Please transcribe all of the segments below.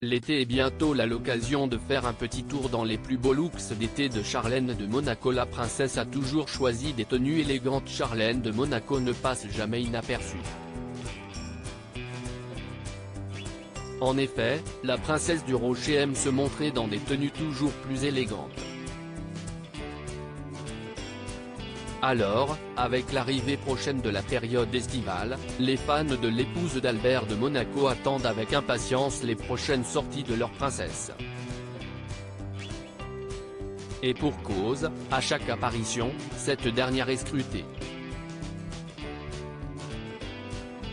L'été est bientôt là, l'occasion de faire un petit tour dans les plus beaux looks d'été de Charlène de Monaco. La princesse a toujours choisi des tenues élégantes. Charlène de Monaco ne passe jamais inaperçue. En effet, la princesse du Rocher aime se montrer dans des tenues toujours plus élégantes. Alors, avec l'arrivée prochaine de la période estivale, les fans de l'épouse d'Albert de Monaco attendent avec impatience les prochaines sorties de leur princesse. Et pour cause, à chaque apparition, cette dernière est scrutée.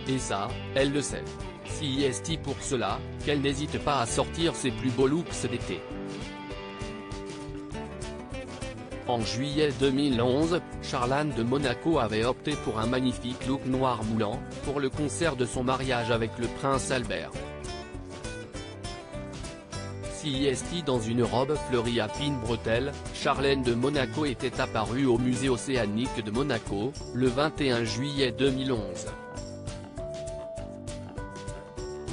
Et ça, elle le sait. Si est pour cela, qu'elle n'hésite pas à sortir ses plus beaux looks d'été. En juillet 2011, Charlène de Monaco avait opté pour un magnifique look noir moulant, pour le concert de son mariage avec le prince Albert. Si dans une robe fleurie à fines bretelles, Charlène de Monaco était apparue au musée océanique de Monaco, le 21 juillet 2011.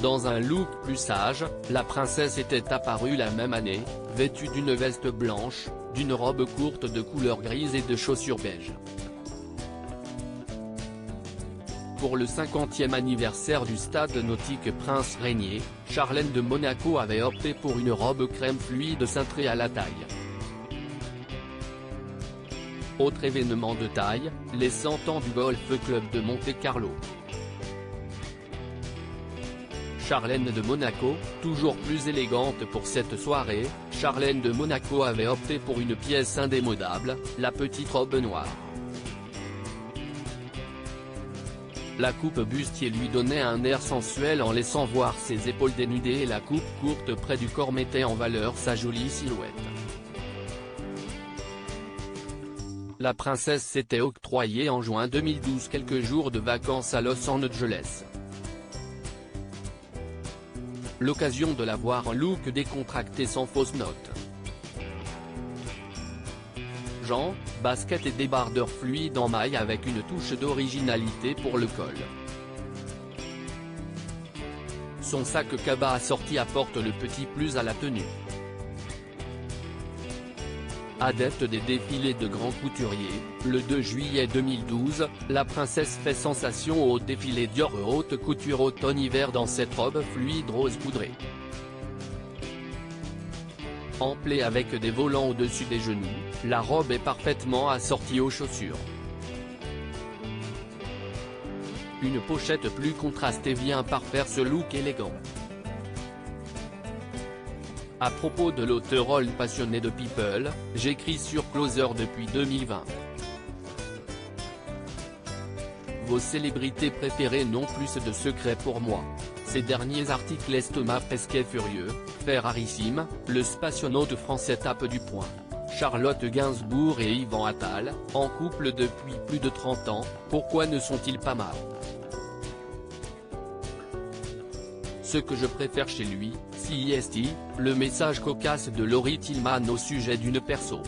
Dans un look plus sage, la princesse était apparue la même année, vêtue d'une veste blanche, d'une robe courte de couleur grise et de chaussures beige. Pour le 50e anniversaire du stade nautique Prince Régnier, Charlène de Monaco avait opté pour une robe crème fluide cintrée à la taille. Autre événement de taille, les 100 ans du Golf Club de Monte-Carlo. Charlène de Monaco, toujours plus élégante pour cette soirée, Charlène de Monaco avait opté pour une pièce indémodable, la petite robe noire. La coupe bustier lui donnait un air sensuel en laissant voir ses épaules dénudées et la coupe courte près du corps mettait en valeur sa jolie silhouette. La princesse s'était octroyée en juin 2012 quelques jours de vacances à Los Angeles. L'occasion de la voir en look décontracté sans fausse note. Jean, basket et débardeur fluide en maille avec une touche d'originalité pour le col. Son sac cabas assorti apporte le petit plus à la tenue. Adepte des défilés de grands couturiers, le 2 juillet 2012, la princesse fait sensation au défilé Dior haute couture automne-hiver dans cette robe fluide rose poudrée. Emplée avec des volants au-dessus des genoux, la robe est parfaitement assortie aux chaussures. Une pochette plus contrastée vient parfaire ce look élégant. À propos de l'auteur passionné de People, j'écris sur Closer depuis 2020. Vos célébrités préférées n'ont plus de secrets pour moi. Ces derniers articles Thomas Pesquet furieux, fait rarissime, le spationaute français tape du poing. Charlotte Gainsbourg et Yvan Attal, en couple depuis plus de 30 ans, pourquoi ne sont-ils pas marrants? Ce que je préfère chez lui, si le message cocasse de Laurie Tillman au sujet d'une perso.